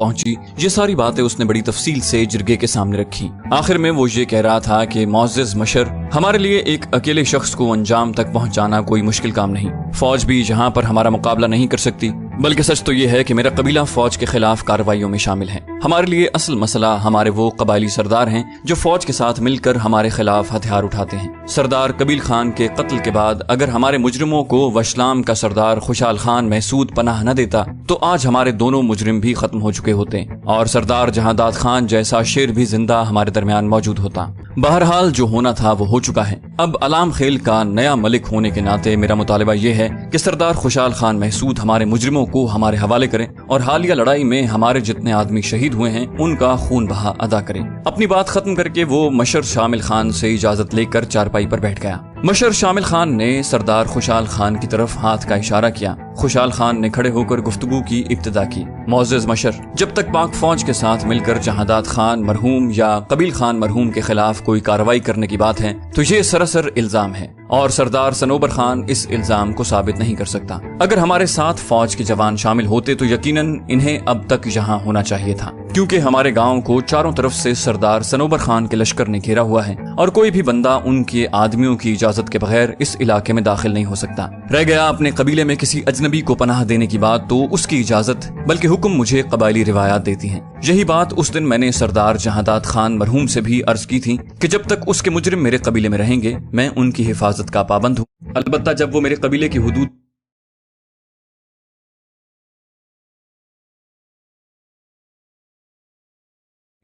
پہنچی، یہ ساری باتیں اس نے بڑی تفصیل سے جرگے کے سامنے رکھی۔ آخر میں وہ یہ کہہ رہا تھا کہ معزز مشر، ہمارے لیے ایک اکیلے شخص کو انجام تک پہنچانا کوئی مشکل کام نہیں۔ فوج بھی یہاں پر ہمارا مقابلہ نہیں کر سکتی، بلکہ سچ تو یہ ہے کہ میرا قبیلہ فوج کے خلاف کارروائیوں میں شامل ہے۔ ہمارے لیے اصل مسئلہ ہمارے وہ قبائلی سردار ہیں جو فوج کے ساتھ مل کر ہمارے خلاف ہتھیار اٹھاتے ہیں۔ سردار قبیل خان کے قتل کے بعد اگر ہمارے مجرموں کو وشلام کا سردار خوشحال خان محسود پناہ نہ دیتا تو آج ہمارے دونوں مجرم بھی ختم ہو چکے ہوتے اور سردار جہانداد خان جیسا شیر بھی زندہ ہمارے درمیان موجود ہوتا۔ بہرحال جو ہونا تھا وہ ہو چکا ہے۔ اب علام خیل کا نیا ملک ہونے کے ناطے میرا مطالبہ یہ ہے کہ سردار خوشحال خان محسود ہمارے مجرموں کو ہمارے حوالے کریں اور حالیہ لڑائی میں ہمارے جتنے آدمی شہید ہوئے ہیں ان کا خون بہا ادا کریں۔ اپنی بات ختم کر کے وہ مشر شامل خان سے اجازت لے کر چارپائی پر بیٹھ گیا۔ مشر شامل خان نے سردار خوشحال خان کی طرف ہاتھ کا اشارہ کیا۔ خوشحال خان نے کھڑے ہو کر گفتگو کی ابتدا کی۔ معزز مشر، جب تک پاک فوج کے ساتھ مل کر جہانداد خان مرحوم یا قبیل خان مرحوم کے خلاف کوئی کارروائی کرنے کی بات ہے تو یہ سراسر الزام ہے اور سردار صنوبر خان اس الزام کو ثابت نہیں کر سکتا۔ اگر ہمارے ساتھ فوج کے جوان شامل ہوتے تو یقیناً انہیں اب تک یہاں ہونا چاہیے تھا، کیونکہ ہمارے گاؤں کو چاروں طرف سے سردار صنوبر خان کے لشکر نے گھیرا ہوا ہے اور کوئی بھی بندہ ان کے آدمیوں کی اجازت کے بغیر اس علاقے میں داخل نہیں ہو سکتا۔ رہ گیا اپنے قبیلے میں کسی اجنبی کو پناہ دینے کی بات تو اس کی اجازت بلکہ حکم مجھے قبائلی روایات دیتی ہیں۔ یہی بات اس دن میں نے سردار جہانداد خان مرحوم سے بھی عرض کی تھی کہ جب تک اس کے مجرم میرے قبیلے میں رہیں گے میں ان کی حفاظت کا پابند ہوں، البتہ جب وہ میرے قبیلے کی حدود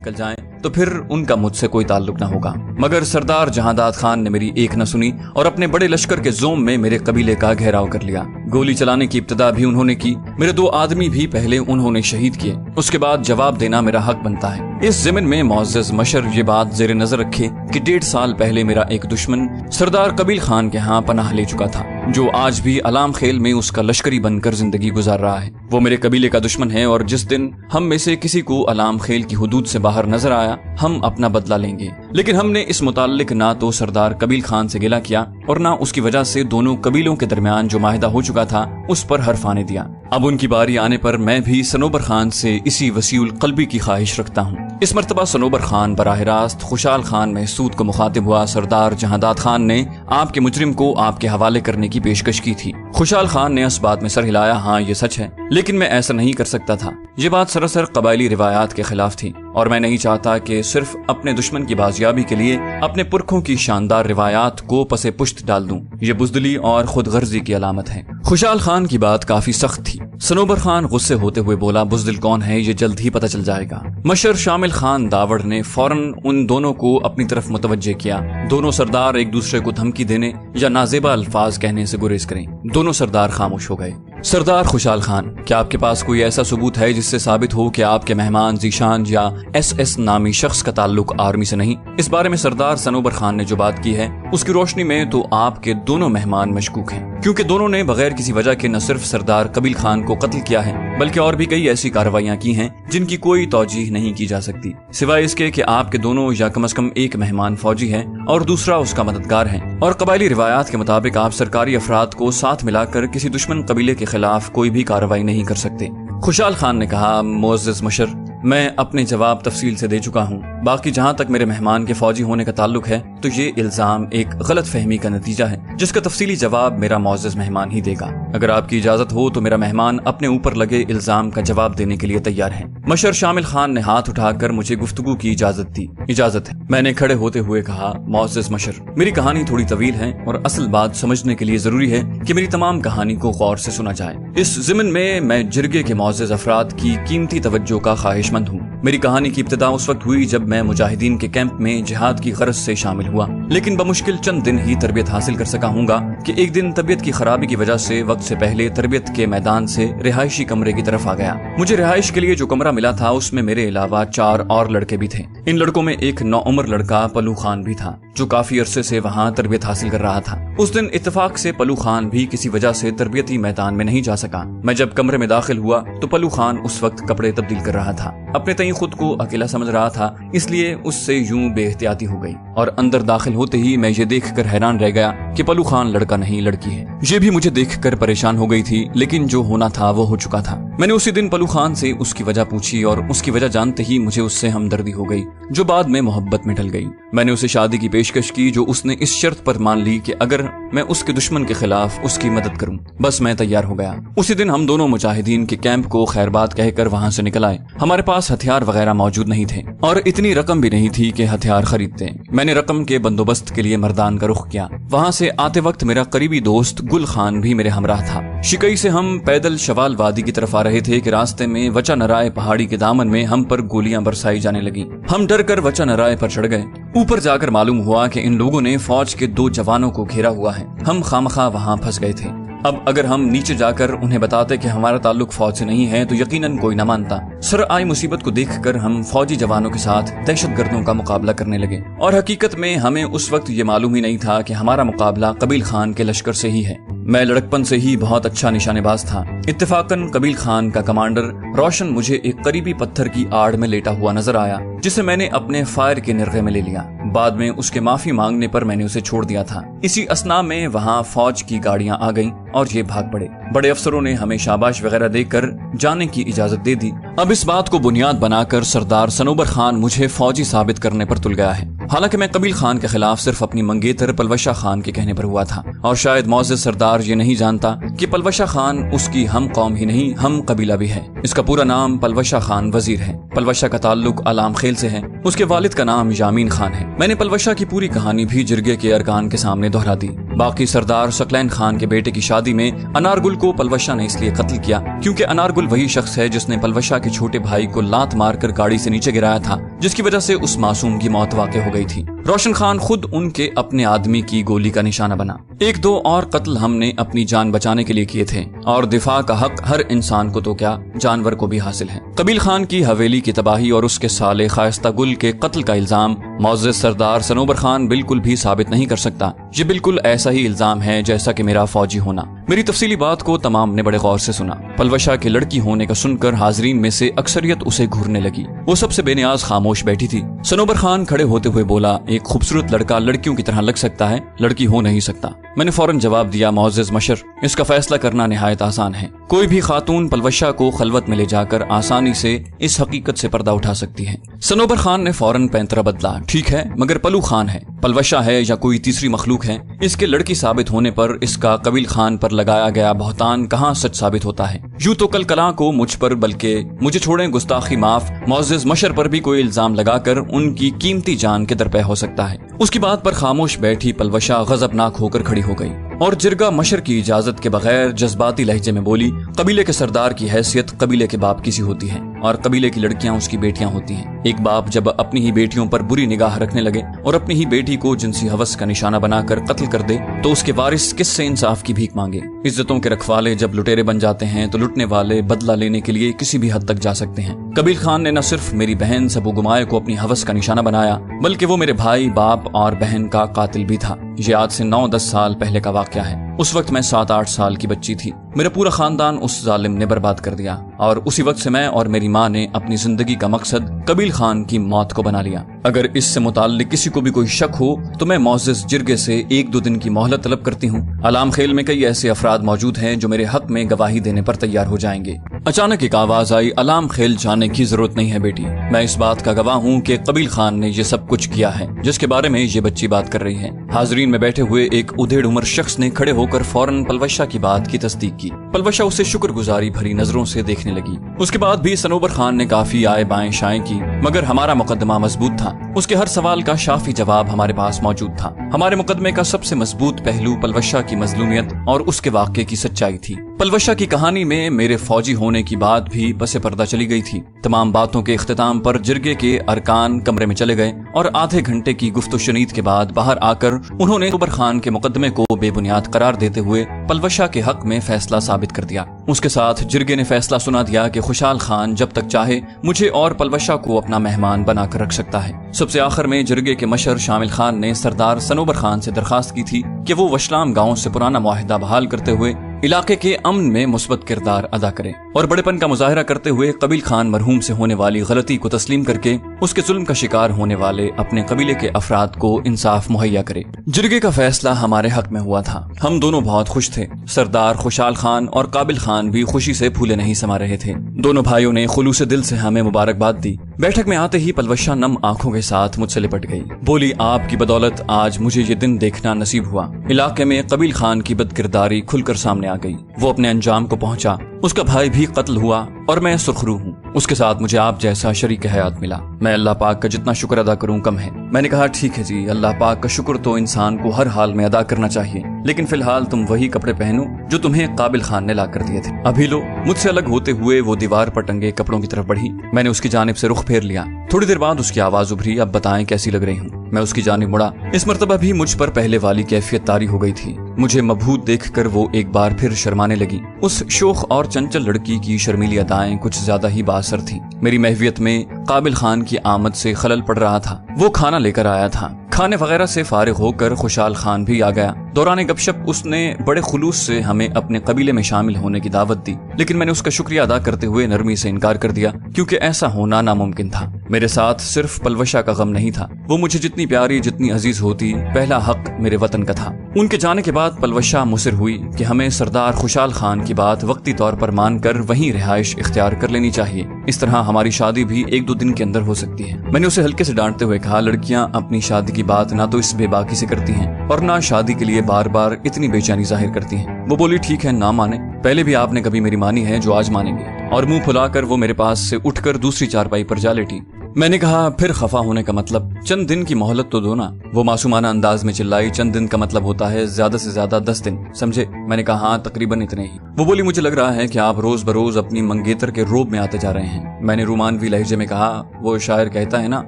نکل جائیں تو پھر ان کا مجھ سے کوئی تعلق نہ ہوگا۔ مگر سردار جہانداد خان نے میری ایک نہ سنی اور اپنے بڑے لشکر کے زوم میں میرے قبیلے کا گھیراؤ کر لیا۔ گولی چلانے کی ابتدا بھی انہوں نے کی، میرے 2 آدمی بھی پہلے انہوں نے شہید کیے، اس کے بعد جواب دینا میرا حق بنتا ہے۔ اس ضمن میں معزز مشر یہ بات زیر نظر رکھے کہ 1.5 سال پہلے میرا ایک دشمن سردار قبیل خان کے ہاں پناہ لے چکا تھا، جو آج بھی علام خیل میں اس کا لشکری بن کر زندگی گزار رہا ہے۔ وہ میرے قبیلے کا دشمن ہے اور جس دن ہم میں سے کسی کو علام خیل کی حدود سے باہر نظر آیا ہم اپنا بدلہ لیں گے۔ لیکن ہم نے اس متعلق نہ تو سردار قبیل خان سے گلہ کیا اور نہ اس کی وجہ سے دونوں قبیلوں کے درمیان جو معاہدہ ہو چکا تھا اس پر حرف آنے دیا۔ اب ان کی باری آنے پر میں بھی صنوبر خان سے اسی وسیع القلبی کی خواہش رکھتا ہوں۔ اس مرتبہ صنوبر خان براہ راست خوشحال خان محسود کو مخاطب ہوا۔ سردار جہانداد خان نے آپ کے مجرم کو آپ کے حوالے کرنے کی پیشکش کی تھی۔ خوشحال خان نے اس بات میں سر ہلایا، ہاں یہ سچ ہے، لیکن میں ایسا نہیں کر سکتا تھا۔ یہ بات سراسر قبائلی روایات کے خلاف تھی اور میں نہیں چاہتا کہ صرف اپنے دشمن کی بازیابی کے لیے اپنے پرکھوں کی شاندار روایات کو پس پشت ڈال دوں۔ یہ بزدلی اور خود غرضی کی علامت ہے۔ خوشحال خان کی بات کافی سخت تھی۔ صنوبر خان غصے ہوتے ہوئے بولا، بزدل کون ہے یہ جلد ہی پتہ چل جائے گا۔ مشر شامل خان داوڑ نے فوراً ان دونوں کو اپنی طرف متوجہ کیا۔ دونوں سردار ایک دوسرے کو دھمکی دینے یا نازیبا الفاظ کہنے سے گریز کریں۔ دونوں سردار خاموش ہو گئے۔ سردار خوشحال خان، کیا آپ کے پاس کوئی ایسا ثبوت ہے جس سے ثابت ہو کہ آپ کے مہمان ذیشان یا ایس نامی شخص کا تعلق آرمی سے نہیں؟ اس بارے میں سردار صنوبر خان نے جو بات کی ہے اس کی روشنی میں تو آپ کے دونوں مہمان مشکوک ہیں، کیونکہ دونوں نے بغیر کسی وجہ کے نہ صرف سردار قبیل خان کو قتل کیا ہے بلکہ اور بھی کئی ایسی کارروائیاں کی ہیں جن کی کوئی توجیہ نہیں کی جا سکتی، سوائے اس کے کہ آپ کے دونوں یا کم از کم ایک مہمان فوجی ہے اور دوسرا اس کا مددگار ہے، اور قبائلی روایات کے مطابق آپ سرکاری افراد کو ساتھ ملا کر کسی دشمن قبیلے کے خلاف کوئی بھی کارروائی نہیں کر سکتے۔ خوشحال خان نے کہا، معزز مشر، میں اپنے جواب تفصیل سے دے چکا ہوں، باقی جہاں تک میرے مہمان کے فوجی ہونے کا تعلق ہے تو یہ الزام ایک غلط فہمی کا نتیجہ ہے جس کا تفصیلی جواب میرا معزز مہمان ہی دے گا۔ اگر آپ کی اجازت ہو تو میرا مہمان اپنے اوپر لگے الزام کا جواب دینے کے لیے تیار ہے۔ مشر شامل خان نے ہاتھ اٹھا کر مجھے گفتگو کی اجازت دی۔ اجازت ہے، میں نے کھڑے ہوتے ہوئے کہا۔ معزز مشر، میری کہانی تھوڑی طویل ہے اور اصل بات سمجھنے کے لیے ضروری ہے کہ میری تمام کہانی کو غور سے سنا جائے۔ اس ضمن میں جرگے کے معزز افراد کی قیمتی توجہ کا خواہش مند ہوں۔ میری کہانی کی ابتدا اس وقت ہوئی جب میں مجاہدین کے کیمپ میں جہاد کی غرض سے شامل ہوا، لیکن بمشکل چند دن ہی تربیت حاصل کر سکا ہوں گا کہ ایک دن طبیعت کی خرابی کی وجہ سے وقت سے پہلے تربیت کے میدان سے رہائشی کمرے کی طرف آ گیا۔ مجھے رہائش کے لیے جو کمرہ ملا تھا اس میں میرے علاوہ 4 اور لڑکے بھی تھے۔ ان لڑکوں میں ایک نوعمر لڑکا پلو خان بھی تھا جو کافی عرصے سے وہاں تربیت حاصل کر رہا تھا۔ اس دن اتفاق سے پلو خان بھی کسی وجہ سے تربیتی میدان میں نہیں جا سکا۔ میں جب کمرے میں داخل ہوا تو پلو خان اس وقت کپڑے تبدیل کر رہا تھا، اپنے تئیں خود کو اکیلا سمجھ رہا تھا، اس لیے اس سے یوں بے احتیاطی ہو گئی، اور اندر داخل ہوتے ہی میں یہ دیکھ کر حیران رہ گیا کہ پلو خان لڑکا نہیں لڑکی ہے۔ یہ بھی مجھے دیکھ کر پریشان ہو گئی تھی، لیکن جو ہونا تھا وہ ہو چکا تھا۔ मैंने उसी दिन पलू खान से उसकी वजह पूछी और उसकी वजह जानते ही मुझे उससे हमदर्दी हो गई, जो बाद में मोहब्बत में ढल गई। मैंने उसे शादी की पेशकश की, जो उसने इस शर्त पर मान ली कि अगर मैं उसके दुश्मन के खिलाफ उसकी मदद करूं। बस मैं तैयार हो गया। उसी दिन हम दोनों मुजाहिदीन के कैंप को खैरबाद कहकर वहां से निकल आए। हमारे पास हथियार वगैरह मौजूद नहीं थे और इतनी रकम भी नहीं थी कि हथियार खरीदते। मैंने रकम के बंदोबस्त के लिए मर्दान का रुख किया। वहां से आते वक्त मेरा करीबी दोस्त गुल खान भी मेरे हमराह था। शिकई से हम पैदल शवाल वादी की तरफ आ रहे थे कि रास्ते में वचा नराय पहाड़ी के दामन में हम पर गोलियां बरसाई जाने लगी। हम डर कर वचा नराय पर चढ़ गए। ऊपर जाकर मालूम हुआ कि इन लोगों ने फौज के 2 जवानों को घेरा हुआ है। हम खामखा वहां फंस गए थे। अब अगर हम नीचे जाकर उन्हें बताते कि हमारा ताल्लुक फौज से नहीं है तो यकीनन कोई न मानता। सर आई मुसीबत को देखकर हम फौजी जवानों के साथ दहशतगर्दों का मुकाबला करने लगे और हकीकत में हमें उस वक्त ये मालूम ही नहीं था कि हमारा मुकाबला कबील खान के लश्कर से ही है। मैं लड़कपन से ही बहुत अच्छा निशानेबाज था। इत्तेफाकन कबील खान का कमांडर रोशन मुझे एक करीबी पत्थर की आड़ में लेटा हुआ नजर आया, जिसे मैंने अपने फायर के निर्गे में ले लिया। बाद में उसके माफी मांगने पर मैंने उसे छोड़ दिया था। इसी असना में वहाँ फौज की गाड़ियां आ गईं और ये भाग पड़े। बड़े अफसरों ने हमें शाबाश वगैरह देकर जाने की इजाजत दे दी। अब इस बात को बुनियाद बनाकर सरदार सनोबर खान मुझे फौजी साबित करने पर तुल गया है। हालांकि मैं कबील खान के खिलाफ सिर्फ अपनी मंगेतर पलवशा खान के कहने पर हुआ था और शायद मौजूद सरदार ये नहीं जानता कि पलवशा खान उसकी हम कौम ही नहीं, हम कबीला भी है। इसका पूरा नाम पलवशा खान वजीर है। पलवशा का ताल्लुक अलाम खेल से है। उसके वालिद का नाम यामीन खान है। मैंने पलवशा की पूरी कहानी भी जिरगे के अरकान के सामने दोहरा दी। बाकी सरदार सकलैन खान के बेटे की शादी में अनारगुल को पलवशा ने इसलिए कत्ल किया क्योंकि अनारगुल वही शख्स है जिसने पलवशा के छोटे भाई को लात मारकर गाड़ी से नीचे गिराया था, जिसकी वजह से उस मासूम की मौत वाक़ हो गई थी। रोशन खान खुद उनके अपने आदमी की गोली का निशाना बना। 1-2 और कत्ल हमने अपनी जान बचाने के लिए किए थे और दिफा का हक हर इंसान को तो क्या जानवर को भी हासिल है। कबील खान की हवेली की तबाही और उसके साले खायस्ता गुल के कत्ल का इल्जाम मौजूद सरदार सनोबर खान बिल्कुल भी साबित नहीं कर सकता। ये बिल्कुल ऐसा ही इल्जाम है जैसा कि मेरा फौजी होना। मेरी तफसीली बात को तमाम ने बड़े गौर से सुना। पलवशा की लड़की होने का सुनकर हाजरीन में से अक्सरियत उसे घूरने लगी। वो सबसे बेनियाज खामोश बैठी थी। सनोबर खान खड़े होते हुए बोला, एक खूबसूरत लड़का लड़कियों की तरह लग सकता है, लड़की हो नहीं सकता। मैंने फौरन जवाब दिया, मौजूद मशर, इसका फैसला करना निहायत आसान है। कोई भी खातून पलवशा को खलवत में ले जाकर आसानी से इस हकीकत से पर्दा उठा सकती है। सनोबर खान ने फौरन पैंतरा बदला, ठीक है, मगर पलू खान है, पलवशा है या कोई तीसरी मखलूक है, इसके लड़की साबित होने पर इसका कबील खान पर लगाया गया बहतान कहाँ सच साबित होता है। यूं तो कल कला को मुझ पर बल्कि मुझे छोड़ें गुस्ताखी माफ, मौजूद मशर पर भी कोई इल्जाम लगाकर उनकी कीमती जान के दरपे हो सकता है। उसकी बात पर खामोश बैठी पलवशा गजबनाक होकर खड़ी हो गई और जिरगा मशर की इजाजत के बगैर जज्बाती लहजे में बोली, कबीले के सरदार की हैसियत कबीले के बाप की सी होती है और कबीले की लड़कियां उसकी बेटियां होती हैं। एक बाप जब अपनी ही बेटियों पर बुरी निगाह रखने लगे और अपनी ही बेटी को जिनसी हवस का निशाना बनाकर कत्ल कर दे तो उसके वारिस किससे इंसाफ की भीख मांगे। इज्जतों के रखवाले जब लुटेरे बन जाते हैं तो लुटने वाले बदला लेने के लिए किसी भी हद तक जा सकते हैं। कबील खान ने न सिर्फ मेरी बहन सबू गुमाए को अपनी हवस का निशाना बनाया, बल्कि वो मेरे भाई, बाप और बहन का कातिल भी था। ये आज से 9-10 साल पहले का वाकया है। उस वक्त मैं 7-8 साल की बच्ची थी। मेरा पूरा खानदान उस जालिम ने बर्बाद कर दिया और उसी वक्त से मैं और मेरी माँ ने अपनी जिंदगी का मकसद कबील खान की मौत को बना लिया। अगर इससे मुताल्लिक किसी को भी कोई शक हो तो मैं मौजूद जिरगे से 1-2 दिन की मोहलत तलब करती हूँ। अलाम खेल में कई ऐसे अफराद मौजूद हैं जो मेरे हक में गवाही देने पर तैयार हो जाएंगे। अचानक एक आवाज आई, अलाम खेल जाने की जरूरत नहीं है बेटी, मैं इस बात का गवाह हूँ कि कबील खान ने ये सब कुछ किया है जिसके बारे में ये बच्ची बात कर रही है। हाजरीन में बैठे हुए एक उधेड़ उम्र शख्स ने खड़े होकर फौरन पलवशा की बात की तस्दीक की। पलवशा उसे शुक्रगुजारी भरी नजरों से देखने लगी। उसके बाद भी सनोबर खान ने काफी आए बाएं शाएं की, मगर हमारा मुकदमा मजबूत था। उसके हर सवाल का शाफी जवाब हमारे पास मौजूद था। हमारे मुकदमे का सबसे मजबूत पहलू पलवशा की मजलूमियत और उसके वाक़े की सच्चाई थी। पलवशा की कहानी में मेरे फौजी होने की बात भी पसे पर्दा चली गई थी। तमाम बातों के इख्तिताम पर जिरगे के अरकान कमरे में चले गए और आधे घंटे की गुफ्तशनीद के बाद बाहर आकर उन्होंने सनोबर खान के मुकदमे को बेबुनियाद करार देते हुए पलवशा के हक में फैसला साबित कर दिया। उसके साथ जिरगे ने फैसला सुना दिया कि खुशहाल खान जब तक चाहे मुझे और पलवशा को अपना मेहमान बनाकर रख सकता है। सबसे आखिर में जिरगे के मशर शामिल खान ने सरदार सनोबर खान से दरखास्त की थी कि वो वशलाम गांव से पुराना मुआहिदा बहाल करते हुए इलाके के अमन में मुस्बत किरदार अदा करे और बड़ेपन का मुजाहरा करते हुए कबील खान मरहूम से होने वाली गलती को तस्लीम करके उसके जुल्म का शिकार होने वाले अपने कबीले के अफराद को इंसाफ मुहैया करे। जिरगे का फैसला हमारे हक में हुआ था। हम दोनों बहुत खुश थे। सरदार खुशाल खान और काबिल खान भी खुशी से फूले नहीं समा रहे थे। दोनों भाइयों ने खुलूस दिल से हमें मुबारकबाद दी। बैठक में आते ही पलवशा नम आंखों के साथ मुझसे लिपट गई। बोली, आपकी बदौलत आज मुझे ये दिन देखना नसीब हुआ। इलाके में कबील खान की बदकिरदारी खुलकर सामने आ गई। वो अपने अंजाम को पहुंचा, उसका भाई भी कत्ल हुआ और मैं सुरखरू हूँ। उसके साथ मुझे आप जैसा शरीक हयात मिला। मैं अल्लाह पाक का जितना शुक्र अदा करूँ कम है। मैंने कहा, ठीक है जी, अल्लाह पाक का शुक्र तो इंसान को हर हाल में अदा करना चाहिए, लेकिन फिलहाल तुम वही कपड़े पहनो जो तुम्हें काबिल खान ने ला कर दिए थे। अभी लो। मुझसे अलग होते हुए वो दीवार पर टंगे कपड़ों की तरफ बढ़ी। मैंने उसकी जानिब से रुख फेर लिया। थोड़ी देर बाद उसकी आवाज उभरी, अब बताएं कैसी लग रही हूँ। मैं उसकी जानिब मुड़ा। इस मर्तबा भी मुझ पर पहले वाली कैफियत तारी हो गई थी। मुझे मबहूत देखकर वो एक बार फिर शर्माने लगी। उस शोख और चंचल लड़की की शर्मीली अदाएं कुछ ज्यादा ही बासर थी। मेरी महवियत में काबिल खान की आमद से खलल पड़ रहा था। वो खाना लेकर आया था। खाने वगैरह से फारिग होकर खुशाल खान भी आ गया। दौरान गपशप उसने बड़े खुलूस से हमें अपने कबीले में शामिल होने की दावत दी, लेकिन मैंने उसका शुक्रिया अदा करते हुए नरमी से इनकार कर दिया, क्योंकि ऐसा होना नामुमकिन था। मेरे साथ सिर्फ पलवशा का गम नहीं था। वो मुझे जितनी प्यारी, जितनी अजीज होती, पहला हक मेरे वतन का था। उनके जाने के बाद पलवशा मुसिर हुई कि हमें सरदार खुशाल खान की बात वक्ती तौर पर मानकर वहीं रिहाइश इख्तियार कर लेनी चाहिए। इस तरह हमारी शादी भी 1-2 दिन के अंदर हो सकती है। मैंने उसे हल्के से डांटते हुए कहा, लड़कियां अपनी शादी की बात ना तो इस बेबाकी से करती हैं और ना शादी के लिए बार बार इतनी बेचैनी जाहिर करती हैं। वो बोली, ठीक है, ना माने, पहले भी आपने कभी मेरी मानी है, जो आज मानेंगे। और मुंह फुलाकर वो मेरे पास से उठकर दूसरी चारपाई पर जा लेटी। मैंने कहा, फिर खफा होने का मतलब? चंद दिन की मोहलत तो दो ना। वो मासूमाना अंदाज में चिल्लाई, चंद दिन का मतलब होता है ज्यादा से ज्यादा 10 दिन, समझे? मैंने कहा, हाँ, तकरीबन इतने ही। वो बोली, मुझे लग रहा है कि आप रोज बरोज अपनी मंगेतर के रोब में आते जा रहे हैं। मैंने रुमानवी लहजे में कहा, वो शायर कहता है ना,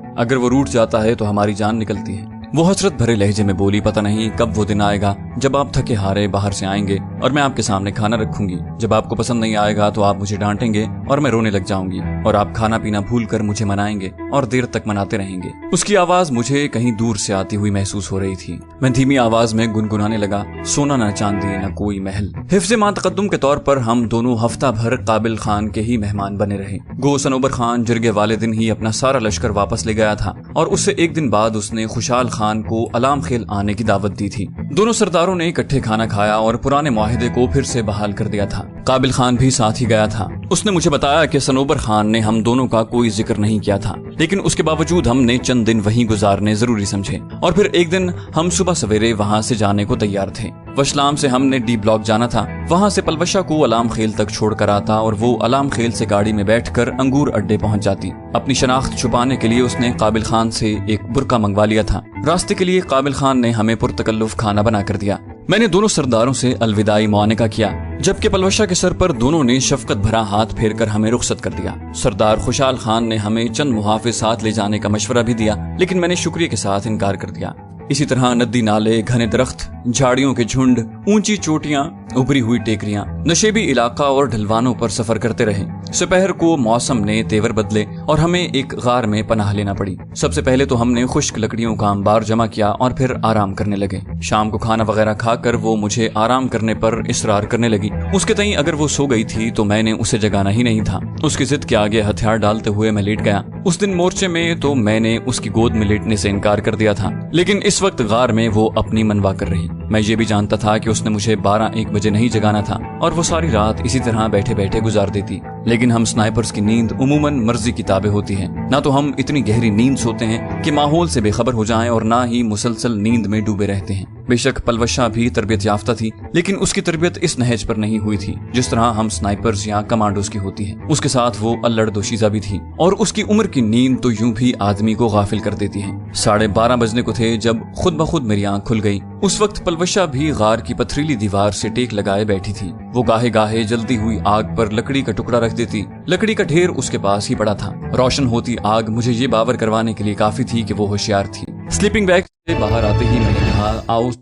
अगर वो रूठ जाता है तो हमारी जान निकलती है। वो हसरत भरे लहजे में बोली, पता नहीं कब वो दिन आएगा जब आप थके हारे बाहर से आएंगे और मैं आपके सामने खाना रखूंगी। जब आपको पसंद नहीं आएगा तो आप मुझे डांटेंगे और मैं रोने लग जाऊंगी और आप खाना पीना भूल कर मुझे मनाएंगे और देर तक मनाते रहेंगे। उसकी आवाज मुझे कहीं दूर से आती हुई महसूस हो रही थी। मैं धीमी आवाज में गुनगुनाने लगा, सोना न चांदी न कोई महल। हिफ्ज़े मा तक़द्दुम के तौर पर हम दोनों हफ्ता भर काबिल खान के ही मेहमान बने रहे। गो सनोबर खान जिरगे वाले दिन ही अपना सारा लश्कर वापस ले गया था और उससे एक दिन बाद उसने खुशाल खान को अलाम खेल आने की दावत दी थी। दोनों सरदारों ने इकट्ठे खाना खाया और पुराने मुआहिदे को फिर से बहाल कर दिया था। काबिल खान भी साथ ही गया था। उसने मुझे बताया कि सनोबर खान ने हम दोनों का कोई जिक्र नहीं किया था, लेकिन उसके बावजूद हमने चंद दिन वहीं गुजारने जरूरी समझे और फिर एक दिन हम सुबह सवेरे वहां से जाने को तैयार थे। वशलाम से हमने डी ब्लॉक जाना था। वहां से पलवशा को अलाम खेल तक छोड़कर आता और वो अलाम खेल से गाड़ी में बैठकर अंगूर अड्डे पहुंच जाती। अपनी शनाख्त छुपाने के लिए उसने काबिल खान से एक बुर्का मंगवा लिया था। रास्ते के लिए काबिल खान ने हमें पुरतकल्लुफ खाना बना कर दिया। मैंने दोनों सरदारों से अलविदाई मुआनिका किया, जबकि पलवशा के सर पर दोनों ने शफकत भरा हाथ फेर कर हमें रुखसत कर दिया। सरदार खुशाल खान ने हमें चंद मुहाफिज साथ ले जाने का मशवरा भी दिया, लेकिन मैंने शुक्रिया के साथ इनकार कर दिया। इसी तरह नदी नाले, घने दरख्त, झाड़ियों के झुंड, ऊंची चोटियां, उभरी हुई टेकरियां, नशेबी इलाका और ढलवानों पर सफर करते रहे। दोपहर को मौसम ने तेवर बदले और हमें एक गार में पनाह लेना पड़ी। सबसे पहले तो हमने खुश्क लकड़ियों का अंबार जमा किया और फिर आराम करने लगे। शाम को खाना वगैरह खाकर वो मुझे आराम करने पर इसरार करने लगी। उसके तई अगर वो सो गई थी तो मैंने उसे जगाना ही नहीं था। उसकी जिद के आगे हथियार डालते हुए मैं लेट गया। उस दिन मोर्चे में तो मैंने उसकी गोद में लेटने से इनकार कर दिया था, लेकिन इस वक्त गार में वो अपनी मनवा कर रही। मैं ये भी जानता था कि उसने मुझे 12-1 बजे नहीं जगाना था और वो सारी रात इसी तरह बैठे बैठे गुजार देती। लेकिन हम स्नाइपर्स की नींद उमूमन मर्जी की ताबे होती है। ना तो हम इतनी गहरी नींद सोते हैं कि माहौल से बेखबर हो जाएं और ना ही मुसलसल नींद में डूबे रहते हैं। बेशक पलवशा भी तरबियत याफ्ता थी, लेकिन उसकी तरबियत इस नहज पर नहीं हुई थी जिस तरह हम स्नाइपर्स या कमांडोज की होती है। उसके साथ वो अल्लड़ दोशीजा भी थी और उसकी उम्र की नींद तो यूं भी आदमी को गाफिल कर देती है। 12:30 बजने को थे जब खुद ब खुद मेरी आंख खुल गई। उस वक्त पलवशा भी गार की पथरीली दीवार से टेक लगाए बैठी थी। वो गाहे गाहे जलती हुई आग पर लकड़ी का टुकड़ा रख देती। लकड़ी का ढेर उसके पास ही पड़ा था। रोशन होती आग मुझे ये बावर करवाने के लिए काफी थी कि वो होशियार थी। स्लीपिंग बैग से बाहर आते ही मैंने कहा, आओ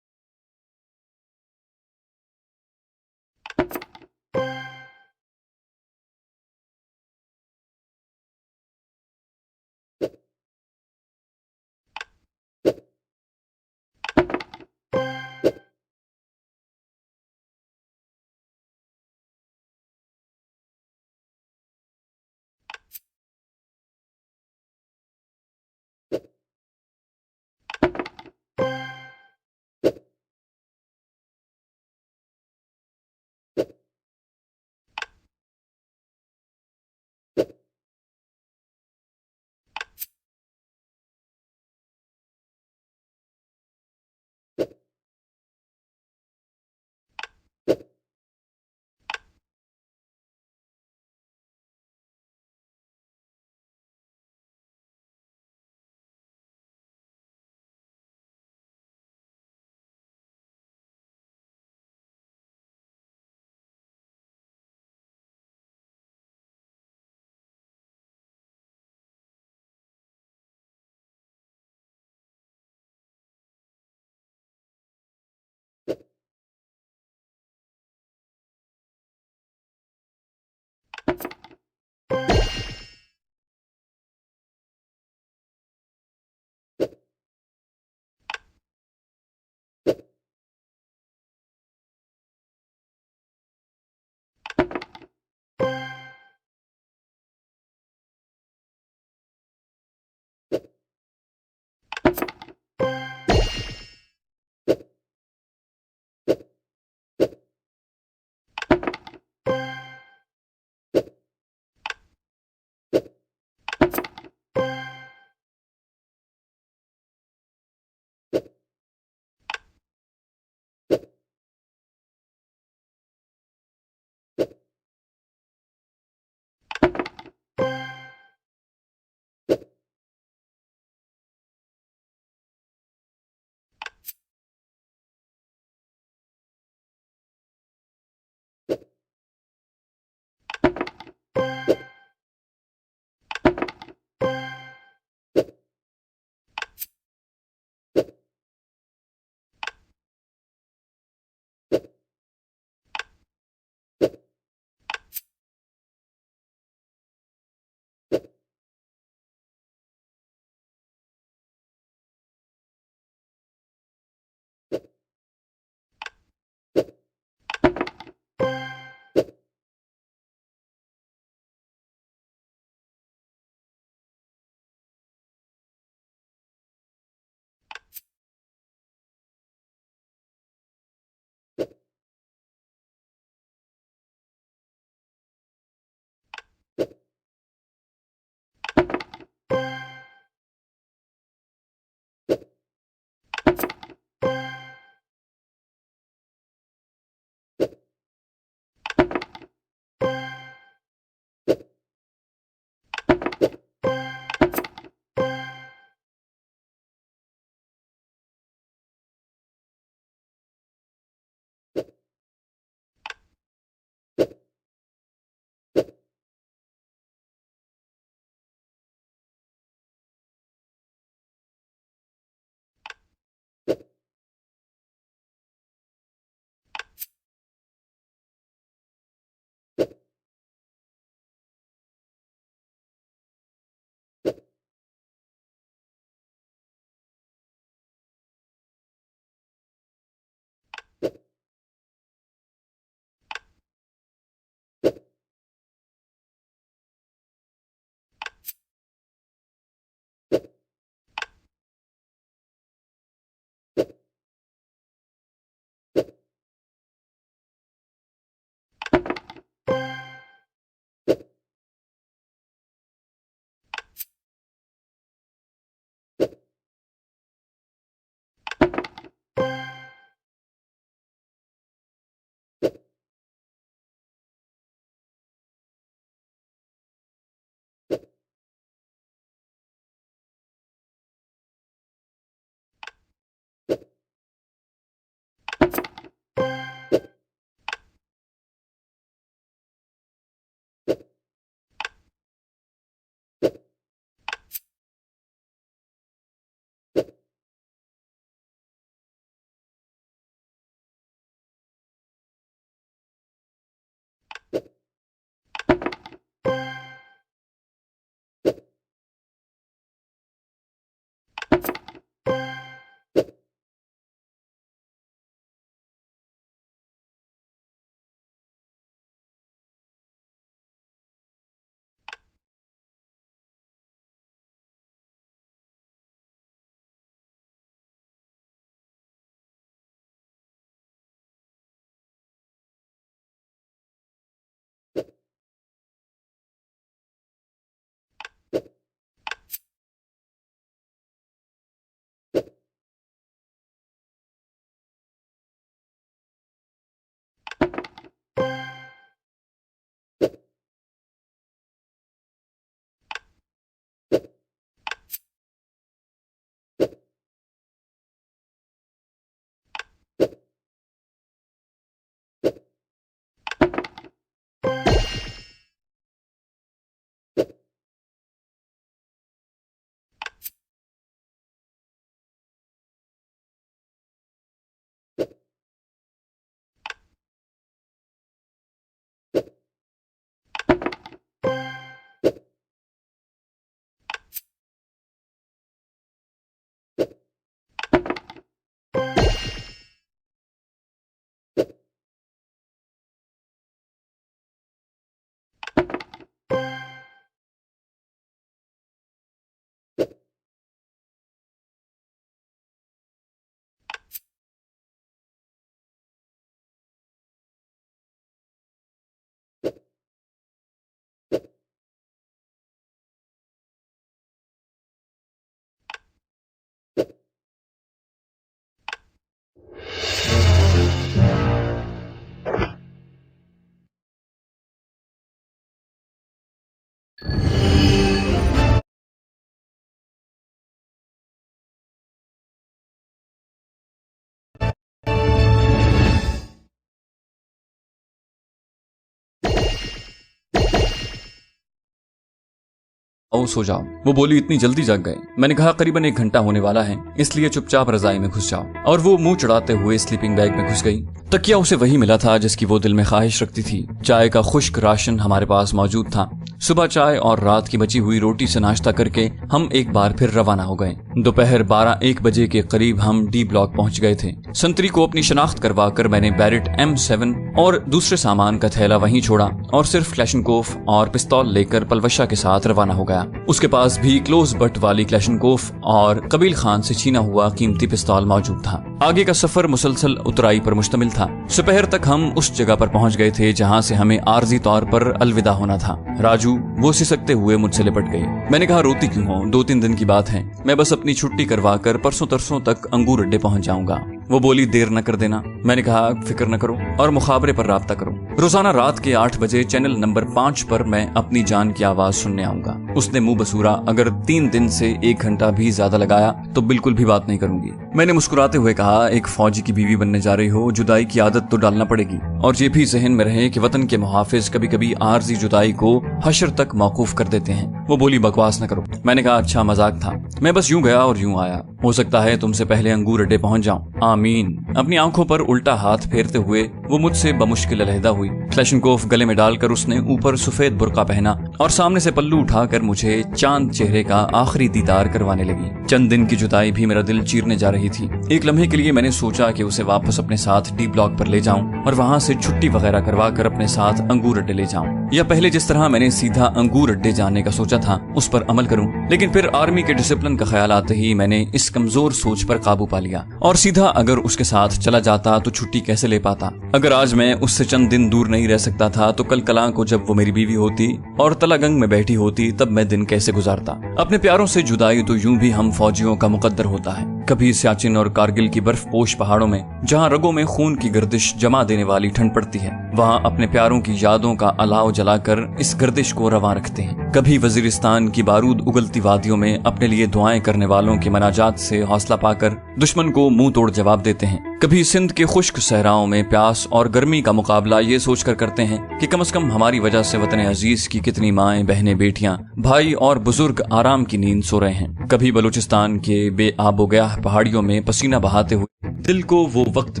आओ सो जाओ। वो बोली इतनी जल्दी जग गए? मैंने कहा करीबन 1 घंटा होने वाला है, इसलिए चुपचाप रजाई में घुस जाओ। और वो मुंह चढ़ाते हुए स्लीपिंग बैग में घुस गई। तकिया उसे वही मिला था जिसकी वो दिल में ख्वाहिश रखती थी। चाय का खुश्क राशन हमारे पास मौजूद था। सुबह चाय और रात की बची हुई रोटी से नाश्ता करके हम एक बार फिर रवाना हो गए। दोपहर 12-1 बजे के करीब हम डी ब्लॉक पहुंच गए थे। संतरी को अपनी शनाख्त करवा कर मैंने बैरेट M7 और दूसरे सामान का थैला वहीं छोड़ा और सिर्फ क्लैशनकोफ और पिस्तौल लेकर पलवशा के साथ रवाना हो गया। उसके पास भी क्लोज बट वाली क्लैशनकोफ और कबील खान से छीना हुआ कीमती पिस्तौल मौजूद था। आगे का सफर मुसलसल उतराई पर मुश्तमिल था। दोपहर तक हम उस जगह पर पहुंच गए थे जहां से हमें आर्जी तौर पर अलविदा होना था। राजू वो सिसकते हुए मुझसे लिपट गई। मैंने कहा रोती क्यों हो, 2-3 दिन की बात है, मैं बस अपनी छुट्टी करवा कर परसों तरसों तक अंगूर अड्डे पहुंच जाऊंगा। वो बोली देर न कर देना। मैंने कहा फिक्र न करो और मुखाबरे पर राब्ता करो। रोजाना रात के 8 बजे चैनल नंबर 5 पर मैं अपनी जान की आवाज सुनने आऊंगा। उसने मुंह बसूरा अगर 3 दिन से 1 घंटा भी ज्यादा लगाया तो बिल्कुल भी बात नहीं करूंगी। मैंने मुस्कुराते हुए कहा एक फौजी की बीवी बनने जा रही हो, जुदाई की आदत तो डालना पड़ेगी। और ये भी जहन में रहे कि वतन के मुहाफिज कभी कभी आर्जी जुदाई को हशर तक मौकूफ कर देते हैं। वो बोली बकवास न करो। मैंने कहा अच्छा मजाक था, मैं बस यूं गया और यूं आया, हो सकता है तुमसे पहले अंगूर अड्डे पहुंच जाऊं। आमीन। अपनी आंखों पर उल्टा हाथ फेरते हुए वो मुझसे बमुश्किल अलहदा हुई। क्लैशनकोफ गले में डालकर उसने ऊपर सफेद बुर्का पहना और सामने से पल्लू उठाकर मुझे चांद चेहरे का आखिरी दीदार करवाने लगी। चंद दिन की जुदाई भी मेरा दिल चीरने जा रही थी। एक लम्हे के लिए मैंने सोचा कि उसे वापस अपने साथ डी ब्लॉक पर ले जाऊं और वहां से छुट्टी वगैरह करवा कर अपने साथ अंगूर अड्डे ले जाऊं, या पहले जिस तरह मैंने सीधा अंगूर अड्डे जाने का सोचा था उस पर अमल करूं। लेकिन फिर आर्मी के डिसिप्लिन का ख्याल आते ही मैंने इस कमजोर सोच पर काबू पा लिया और सीधा अगर उसके साथ चला जाता तो छुट्टी कैसे ले पाता। अगर आज मैं उससे चंद दिन दूर नहीं रह सकता था तो कल कलां को जब वो मेरी बीवी होती और तलागंग में बैठी होती तब मैं दिन कैसे गुजारता। अपने प्यारों से जुदाई तो यूं भी हम फौजियों का मुकद्दर होता है। कभी सियाचिन और कारगिल की बर्फपोश पहाड़ों में जहां रगों में खून की गर्दिश जमा देने वाली ठंड पड़ती है, वहां अपने प्यारों की यादों का अलाव जलाकर इस गर्दिश को रवां रखते हैं। कभी वजीरिस्तान की बारूद उगलती वादियों में अपने लिए दुआएं करने वालों की मनाजात से हौसला पाकर दुश्मन को मुंह तोड़ जवाब देते हैं। कभी सिंध के खुश्क सहराओं में प्यास और गर्मी का मुकाबला ये सोचकर करते हैं कि कम से कम हमारी वजह से वतन अजीज की कितनी माएं, बहनें, बेटियां, भाई और बुजुर्ग आराम की नींद सो रहे हैं। कभी बलूचिस्तान के बेआबोगयाह पहाड़ियों में पसीना बहाते हुए दिल को वो वक्त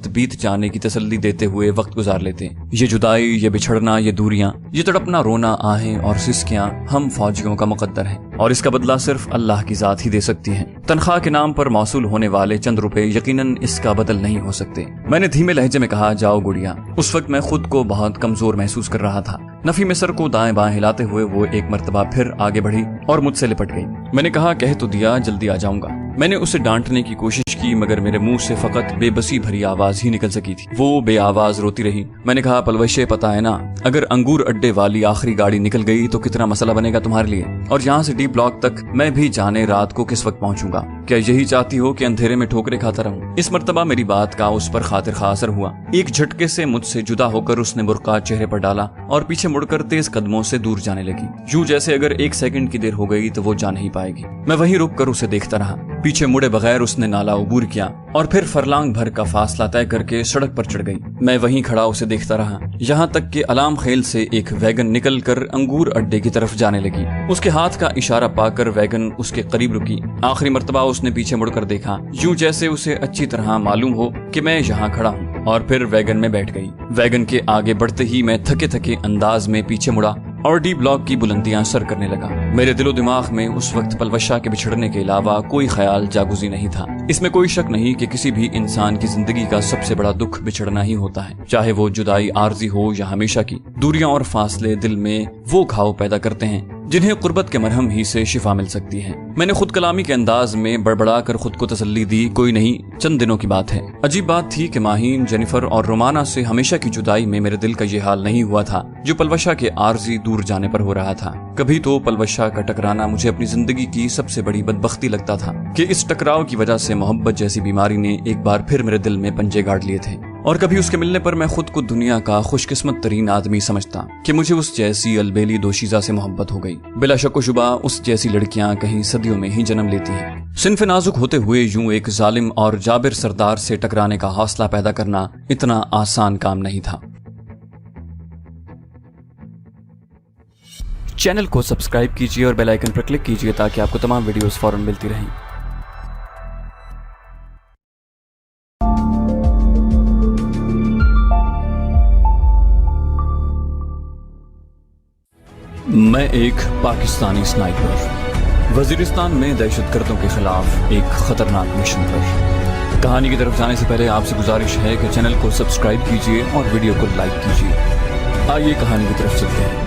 बीत जाने की तसल्ली देते हुए वक्त गुजार लेते हैं। ये जुदाई, ये बिछड़ना, ये दूरियां, ये तड़पना, रोना, आहें और सिसकियां हम फौजियों का मुकद्दर है और इसका बदला सिर्फ अल्लाह की जात ही दे सकती है। तनख्वाह के नाम पर मौसूल होने वाले चंद रुपए यकीनन इसका बदल नहीं हो सकते। मैंने धीमे लहजे में कहा जाओ गुड़िया। उस वक्त मैं खुद को बहुत कमजोर महसूस कर रहा था। नफी में सर को दाएं बाएं हिलाते हुए वो एक मर्तबा फिर आगे बढ़ी और मुझसे लिपट गई। मैंने कहा कह तो दिया जल्दी आ जाऊंगा। मैंने उसे डांटने की कोशिश की मगर मेरे मुंह से फकत बेबसी भरी आवाज ही निकल सकी थी। वो बेआवाज रोती रही। मैंने कहा पलवशे पता है ना, अगर अंगूर अड्डे वाली आखिरी गाड़ी निकल गई तो कितना मसला बनेगा तुम्हारे लिए, और यहाँ से डी ब्लॉक तक मैं भी जाने रात को किस वक्त पहुंचूंगा। क्या यही चाहती हो कि अंधेरे में ठोकरे खाता रहूं? इस मर्तबा मेरी बात का उस पर खातिर खा असर हुआ। एक झटके से मुझसे जुदा होकर उसने बुर्का चेहरे पर डाला और पीछे मुड़कर तेज कदमों से दूर जाने लगी, यूं जैसे अगर 1 सेकंड की देर हो गई तो वो जा नहीं पाएगी। मैं वहीं रुक कर उसे देखता रहा। पीछे मुड़े बगैर उसने नाला अबूर किया और फिर फरलांग भर का फासला तय करके सड़क पर चढ़ गई। मैं वहीं खड़ा उसे देखता रहा, यहाँ तक कि अलाम खेल से एक वैगन निकल कर अंगूर अड्डे की तरफ जाने लगी। उसके हाथ का इशारा पाकर वैगन उसके करीब रुकी। आखिरी मर्तबा उसने पीछे मुड़कर देखा, यूं जैसे उसे अच्छी तरह मालूम हो कि मैं यहाँ खड़ा हूँ, और फिर वैगन में बैठ गई। वैगन के आगे बढ़ते ही मैं थके थके अंदाज में पीछे मुड़ा और डी ब्लॉक की बुलंदियां सर करने लगा। मेरे दिलो दिमाग में उस वक्त पलवशा के बिछड़ने के अलावा कोई ख्याल जागुजी नहीं था। इसमें कोई शक नहीं कि किसी भी इंसान की जिंदगी का सबसे बड़ा दुख बिछड़ना ही होता है, चाहे वो जुदाई आर्जी हो या हमेशा की। दूरियां और फासले दिल में वो घाव पैदा करते हैं जिन्हें कुर्बत के मरहम ही से शिफा मिल सकती है। मैंने खुद कलामी के अंदाज में बड़बड़ा कर खुद को तसल्ली दी, कोई नहीं, चंद दिनों की बात है। अजीब बात थी कि माहीन, जेनिफर और रोमाना से हमेशा की जुदाई में मेरे दिल का ये हाल नहीं हुआ था जो पलवशा के आर्जी दूर जाने पर हो रहा था। कभी तो पलवशा का टकराना मुझे अपनी जिंदगी की सबसे बड़ी बदबख्ती लगता था कि इस टकराव की वजह से मोहब्बत जैसी बीमारी ने एक बार फिर मेरे दिल में पंजे गाड़ लिए थे। और कभी उसके मिलने पर मैं खुद को दुनिया का खुशकिस्मत तरीन आदमी समझता कि मुझे उस जैसी अलबेली दोशीजा से मोहब्बत हो गई। बिला शक व शुबा उस जैसी लड़कियां कहीं सदियों में ही जन्म लेती हैं। सिन्फ नाजुक होते हुए यूं एक जालिम और जाबिर सरदार से टकराने का हौसला पैदा करना इतना आसान काम नहीं था। चैनल को सब्सक्राइब कीजिए और बेल आइकन पर क्लिक कीजिए ताकि आपको तमाम वीडियोस फौरन मिलती रहें। मैं एक पाकिस्तानी स्नाइपर वजीरिस्तान में दहशतगर्दों के खिलाफ एक खतरनाक मिशन पर। कहानी की तरफ जाने से पहले आपसे गुजारिश है कि चैनल को सब्सक्राइब कीजिए और वीडियो को लाइक कीजिए। आइए कहानी की तरफ चलते हैं।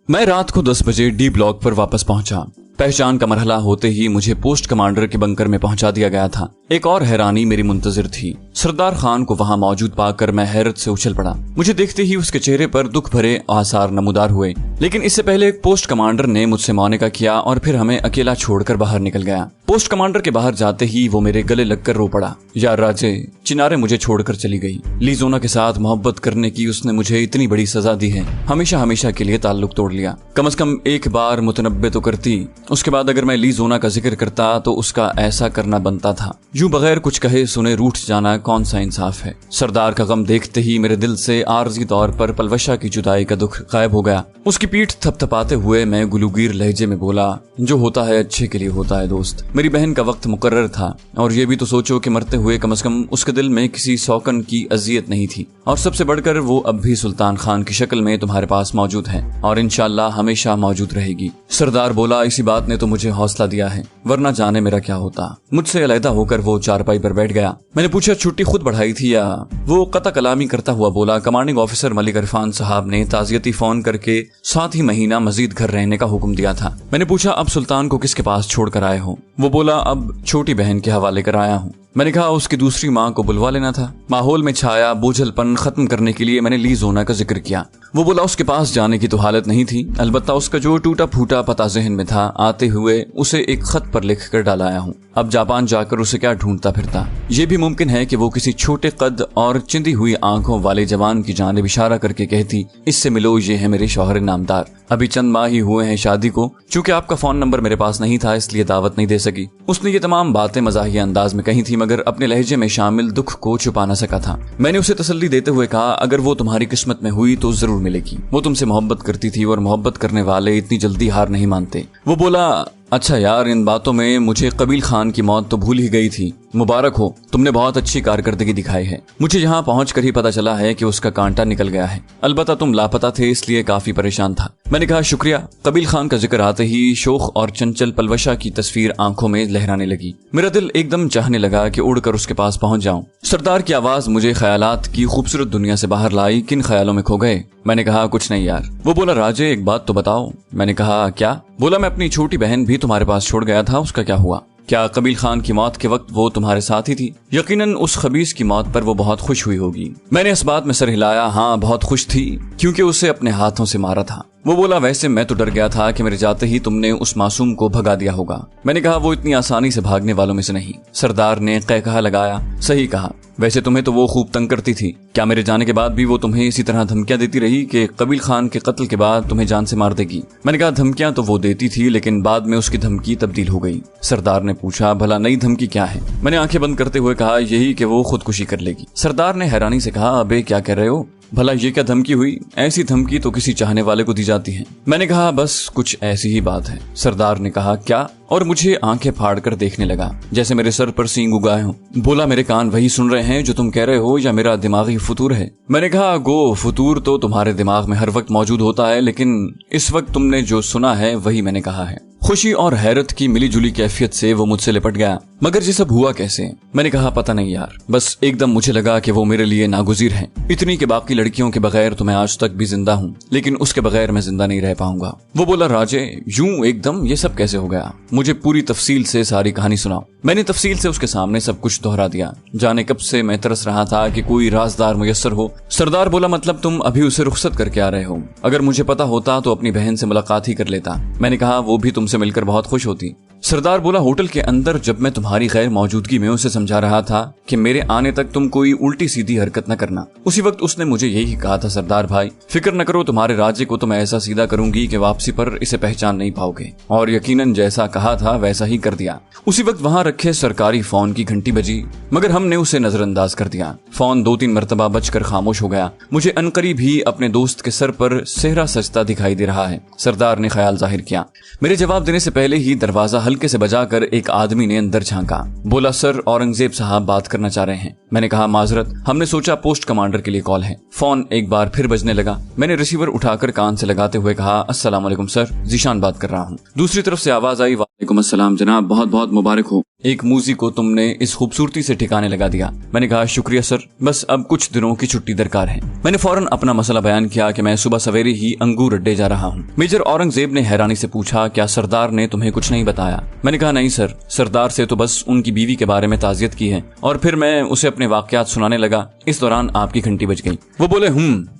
मैं रात को 10 बजे डी ब्लॉक पर वापस पहुंचा। पहचान का मरहला होते ही मुझे पोस्ट कमांडर के बंकर में पहुंचा दिया गया था। एक और हैरानी मेरी मुंतजिर थी। सरदार खान को वहां मौजूद पाकर मैं हैरत से उछल पड़ा। मुझे देखते ही उसके चेहरे पर दुख भरे आसार नमूदार हुए, लेकिन इससे पहले एक पोस्ट कमांडर ने मुझसे मौनिका किया और फिर हमें अकेला छोड़कर बाहर निकल गया। पोस्ट कमांडर के बाहर जाते ही वो मेरे गले लगकर रो पड़ा। यार राजे, चिनारे मुझे छोड़कर चली गई। लीजोना के साथ मोहब्बत करने की उसने मुझे इतनी बड़ी सजा दी है। हमेशा हमेशा के लिए ताल्लुक तोड़ लिया। कम से कम एक बार मुतनब्बे तो करती। उसके बाद अगर मैं लीजोना का जिक्र करता तो उसका ऐसा करना बनता था। यूं बगैर कुछ कहे सुने रूठ जाना कौन सा इंसाफ है। सरदार का गम देखते ही मेरे दिल से आर्जी तौर पर पलवशा की जुदाई का दुख गायब हो गया। उसकी पीठ थपथपाते हुए मैं गुलूगीर लहजे में बोला, जो होता है अच्छे के लिए होता है दोस्त। मेरी बहन का वक्त मुकर्रर था और ये भी तो सोचो कि मरते हुए कम से कम उसके दिल में किसी सौकन की अजियत नहीं थी। और सबसे बढ़कर वो अब भी सुल्तान खान की शक्ल में तुम्हारे पास मौजूद है और इंशाअल्लाह हमेशा मौजूद रहेगी। सरदार बोला, इसी बात ने तो मुझे हौसला दिया है, वरना जाने मेरा क्या होता। मुझसे अलहदा होकर वो चारपाई पर बैठ गया। मैंने पूछा, छुट्टी खुद बढ़ाई थी या? वो कता कलामी करता हुआ बोला, कमांडिंग ऑफिसर मलिक इरफान साहब ने ताजियती फोन करके 7 ही महीना मजीद घर रहने का हुक्म दिया था। मैंने पूछा, अब सुल्तान को किसके पास छोड़कर आए हो? वो बोला, अब छोटी बहन के हवाले कर आया हूँ। मैंने कहा, उसकी दूसरी माँ को बुलवा लेना था। माहौल में छाया बोझलपन खत्म करने के लिए मैंने लीजोना का जिक्र किया। वो बोला, उसके पास जाने की तो हालत नहीं थी, अलबत्ता उसका जो टूटा फूटा पता जहन में था, आते हुए उसे एक खत पर लिख कर डालाया हूँ। अब जापान जाकर उसे क्या ढूंढता फिरता। ये भी मुमकिन है कि वो किसी छोटे कद और चिंदी हुई आंखों वाले जवान की जानिब इशारा करके कहती, इससे मिलो, ये है मेरे शौहर नामदार, अभी चंद माह ही हुए हैं शादी को। चूंकि आपका फोन नंबर मेरे पास नहीं था इसलिए दावत नहीं दे सकी। उसने ये तमाम बातें मजाहिया अंदाज में कही थी, मगर अपने लहजे में शामिल दुख को छुपा न सका था। मैंने उसे तसल्ली देते हुए कहा, अगर वो तुम्हारी किस्मत में हुई तो जरूर मिलेगी। वो तुमसे मोहब्बत करती थी और मोहब्बत करने वाले इतनी जल्दी हार नहीं मानते। वो बोला, अच्छा यार, इन बातों में मुझे कबील खान की मौत तो भूल ही गई थी। मुबारक हो, तुमने बहुत अच्छी कारकर्दगी दिखाई है। मुझे यहाँ पहुंचकर ही पता चला है कि उसका कांटा निकल गया है। अलबत्ता तुम लापता थे इसलिए काफी परेशान था। मैंने कहा, शुक्रिया। कबील खान का जिक्र आते ही शोख और चंचल पलवशा की तस्वीर आंखों में लहराने लगी। मेरा दिल एकदम चाहने लगा कि उड़कर उसके पास पहुंच जाऊं। सरदार की आवाज मुझे ख्यालात की खूबसूरत दुनिया से बाहर लाई। किन ख्यालों में खो गए? मैंने कहा, कुछ नहीं यार। वो बोला, राजे एक बात तो बताओ। मैंने कहा, क्या? बोला, मैं अपनी छोटी बहन भी तुम्हारे पास छोड़ गया था, उसका क्या हुआ? क्या कबील खान की मौत के वक्त वो तुम्हारे साथ ही थी? यकीनन उस खबीस की मौत पर वो बहुत खुश हुई होगी। मैंने इस बात में सर हिलाया, हाँ बहुत खुश थी, क्योंकि उसे अपने हाथों से मारा था। वो बोला, वैसे मैं तो डर गया था कि मेरे जाते ही तुमने उस मासूम को भगा दिया होगा। मैंने कहा, वो इतनी आसानी से भागने वालों में से नहीं। सरदार ने कहकहा लगाया, सही कहा। वैसे तुम्हें तो वो खूब तंग करती थी। क्या मेरे जाने के बाद भी वो तुम्हें इसी तरह धमकियां देती रही कि कबील खान के कत्ल के बाद तुम्हें जान से मार देगी? मैंने कहा, धमकियां तो वो देती थी, लेकिन बाद में उसकी धमकी तब्दील हो गई। सरदार ने पूछा, भला नई धमकी क्या है? मैंने आंखें बंद करते हुए कहा, यही कि वो खुदकुशी कर लेगी। सरदार ने हैरानी से कहा, अबे क्या कह रहे हो? भला ये क्या धमकी हुई? ऐसी धमकी तो किसी चाहने वाले को दी जाती है। मैंने कहा, बस कुछ ऐसी ही बात है। सरदार ने कहा, क्या? और मुझे आंखें फाड़कर देखने लगा, जैसे मेरे सर पर सींग उगाए हों। बोला, मेरे कान वही सुन रहे हैं जो तुम कह रहे हो या मेरा दिमागी फतूर है? मैंने कहा, गो फतूर तो तुम्हारे दिमाग में हर वक्त मौजूद होता है, लेकिन इस वक्त तुमने जो सुना है वही मैंने कहा है। खुशी और हैरत की मिली जुली कैफियत से वो मुझसे लिपट गया। मगर ये सब हुआ कैसे? मैंने कहा, पता नहीं यार, बस एकदम मुझे लगा कि वो मेरे लिए नागुज़ीर हैं। इतनी के बाकी लड़कियों के बगैर तो मैं आज तक भी जिंदा हूँ, लेकिन उसके बगैर मैं जिंदा नहीं रह पाऊंगा। वो बोला, राजे यूं एकदम ये सब कैसे हो गया? मुझे पूरी तफसील से सारी कहानी सुनाओ। मैंने तफसील से उसके सामने सब कुछ दोहरा दिया। जाने कब से मैं तरस रहा था कि कोई राजदार मुयस्सर हो। सरदार बोला, मतलब तुम अभी उसे रुखसत करके आ रहे हो? अगर मुझे पता होता तो अपनी बहन से मुलाकात ही कर लेता। मैंने कहा, वो भी तुमसे मिलकर बहुत खुश होती। सरदार बोला, होटल के अंदर जब मैं तुम्हारी गैर मौजूदगी में उसे समझा रहा था कि मेरे आने तक तुम कोई उल्टी सीधी हरकत न करना, उसी वक्त उसने मुझे यही कहा था, सरदार भाई फिक्र न करो, तुम्हारे राज्य को तो मैं ऐसा सीधा करूंगी कि वापसी पर इसे पहचान नहीं पाओगे। और यकीनन जैसा कहा था वैसा ही कर दिया। उसी वक्त वहाँ रखे सरकारी फोन की घंटी बजी, मगर हमने उसे नजरअंदाज कर दिया। फोन 2-3 मरतबा बजकर खामोश हो गया। मुझे अनकरीब ही अपने दोस्त के सर पर सेहरा सजता दिखाई दे रहा है। सरदार ने ख्याल जाहिर किया। मेरे जवाब देने से पहले ही दरवाजा हल्के से बजाकर एक आदमी ने अंदर झांका। बोला, सर औरंगजेब साहब बात करना चाह रहे हैं। मैंने कहा, माजरत, हमने सोचा पोस्ट कमांडर के लिए कॉल है। फोन एक बार फिर बजने लगा। मैंने रिसीवर उठाकर कान से लगाते हुए कहा, अस्सलाम वालेकुम सर, जीशान बात कर रहा हूँ। दूसरी तरफ से आवाज आई, वालेकुम अस्सलाम जनाब, बहुत बहुत मुबारक हो, एक मूजी को तुमने इस खूबसूरती से ठिकाने लगा दिया। मैंने कहा, शुक्रिया सर, बस अब कुछ दिनों की छुट्टी दरकार है। मैंने फौरन अपना मसला बयान किया कि मैं सुबह सवेरे ही अंगूर अड्डे जा रहा हूँ। मेजर औरंगजेब ने हैरानी से पूछा, क्या सरदार ने तुम्हें कुछ नहीं बताया? मैंने कहा, नहीं सर, सरदार से तो बस उनकी बीवी के बारे में ताज़ियत की है और फिर मैं उसे अपने वाकयात सुनाने लगा। इस दौरान आपकी घंटी बज गई। वो बोले,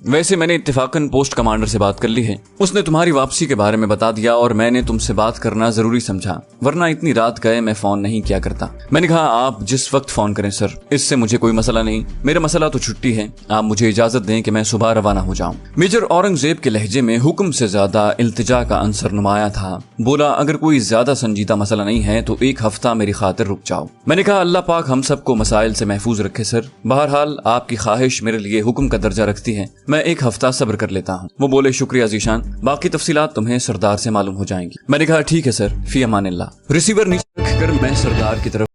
वैसे मैंने इत्तेफाकन पोस्ट कमांडर से बात कर ली है, उसने तुम्हारी वापसी के बारे में बता दिया और मैंने तुमसे बात करना जरूरी समझा, वरना इतनी रात गए मैं फोन नहीं किया करता। मैंने कहा, आप जिस वक्त फोन करें सर, इससे मुझे कोई मसला नहीं, मेरा मसला तो छुट्टी है, आप मुझे इजाजत दें कि मैं सुबह रवाना हो जाऊं। मेजर औरंगजेब के लहजे में हुक्म से ज्यादा इल्तिजा का अंसर नुमाया था। बोला, अगर कोई ज्यादा संजीदा मसला नहीं है तो 1 हफ्ता मेरी खातिर रुक जाओ। मैंने कहा, अल्लाह पाक हम सबको मसाइल से महफूज रखे सर, बहरहाल आपकी ख्वाहिश मेरे लिए हुक्म का दर्जा रखती है, मैं 1 हफ्ता सब्र कर लेता हूँ। वो बोले, शुक्रिया जीशान, बाकी तफसीलात तुम्हें सरदार से मालूम हो जाएंगी। मैंने कहा, ठीक है सर, फी अमानिल्लाह। रिसीवर नीचे रखकर मैं सरदार की तरफ